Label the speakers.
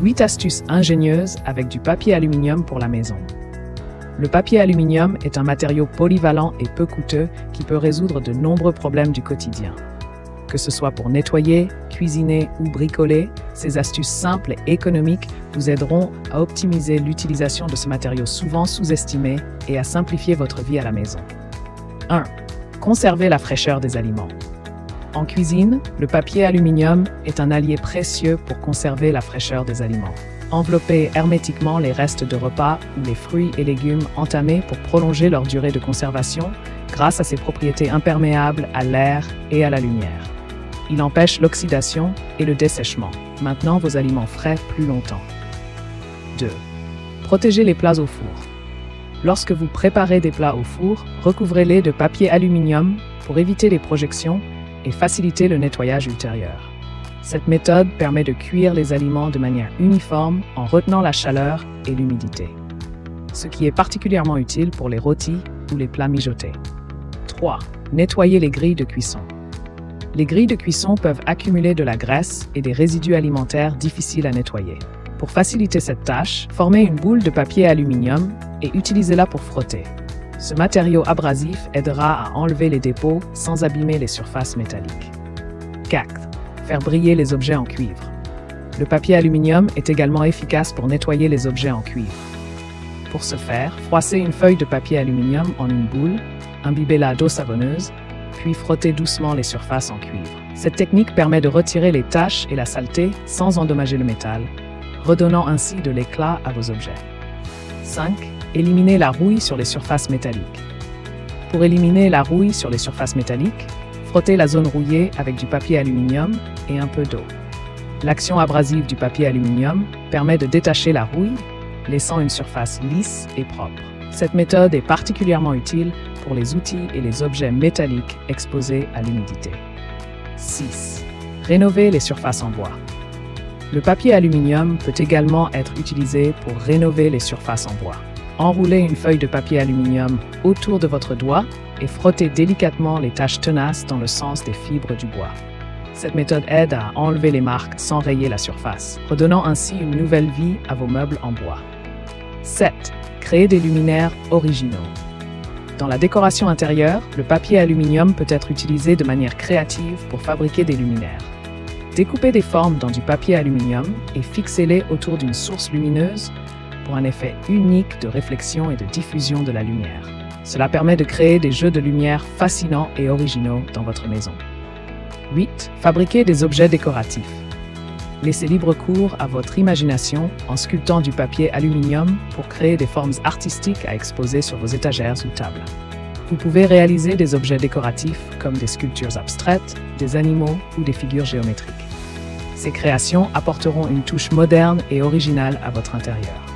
Speaker 1: 8 astuces ingénieuses avec du papier aluminium pour la maison. Le papier aluminium est un matériau polyvalent et peu coûteux qui peut résoudre de nombreux problèmes du quotidien. Que ce soit pour nettoyer, cuisiner ou bricoler, ces astuces simples et économiques vous aideront à optimiser l'utilisation de ce matériau souvent sous-estimé et à simplifier votre vie à la maison. 1. Conserver la fraîcheur des aliments. En cuisine, le papier aluminium est un allié précieux pour conserver la fraîcheur des aliments. Enveloppez hermétiquement les restes de repas ou les fruits et légumes entamés pour prolonger leur durée de conservation grâce à ses propriétés imperméables à l'air et à la lumière. Il empêche l'oxydation et le dessèchement, maintenant vos aliments frais plus longtemps. 2. Protégez les plats au four. Lorsque vous préparez des plats au four, recouvrez-les de papier aluminium pour éviter les projections et faciliter le nettoyage ultérieur. Cette méthode permet de cuire les aliments de manière uniforme en retenant la chaleur et l'humidité, ce qui est particulièrement utile pour les rôtis ou les plats mijotés. 3. Nettoyer les grilles de cuisson. Les grilles de cuisson peuvent accumuler de la graisse et des résidus alimentaires difficiles à nettoyer. Pour faciliter cette tâche, formez une boule de papier aluminium et utilisez-la pour frotter. Ce matériau abrasif aidera à enlever les dépôts sans abîmer les surfaces métalliques. 4. Faire briller les objets en cuivre. Le papier aluminium est également efficace pour nettoyer les objets en cuivre. Pour ce faire, froissez une feuille de papier aluminium en une boule, imbibez-la d'eau savonneuse, puis frottez doucement les surfaces en cuivre. Cette technique permet de retirer les taches et la saleté sans endommager le métal, redonnant ainsi de l'éclat à vos objets. 5. Éliminez la rouille sur les surfaces métalliques. Pour éliminer la rouille sur les surfaces métalliques, frottez la zone rouillée avec du papier aluminium et un peu d'eau. L'action abrasive du papier aluminium permet de détacher la rouille, laissant une surface lisse et propre. Cette méthode est particulièrement utile pour les outils et les objets métalliques exposés à l'humidité. 6. Rénover les surfaces en bois. Le papier aluminium peut également être utilisé pour rénover les surfaces en bois. Enroulez une feuille de papier aluminium autour de votre doigt et frottez délicatement les taches tenaces dans le sens des fibres du bois. Cette méthode aide à enlever les marques sans rayer la surface, redonnant ainsi une nouvelle vie à vos meubles en bois. 7. Créer des luminaires originaux. Dans la décoration intérieure, le papier aluminium peut être utilisé de manière créative pour fabriquer des luminaires. Découpez des formes dans du papier aluminium et fixez-les autour d'une source lumineuse pour un effet unique de réflexion et de diffusion de la lumière. Cela permet de créer des jeux de lumière fascinants et originaux dans votre maison. 8. Fabriquer des objets décoratifs. Laissez libre cours à votre imagination en sculptant du papier aluminium pour créer des formes artistiques à exposer sur vos étagères ou tables. Vous pouvez réaliser des objets décoratifs comme des sculptures abstraites, des animaux ou des figures géométriques. Ces créations apporteront une touche moderne et originale à votre intérieur.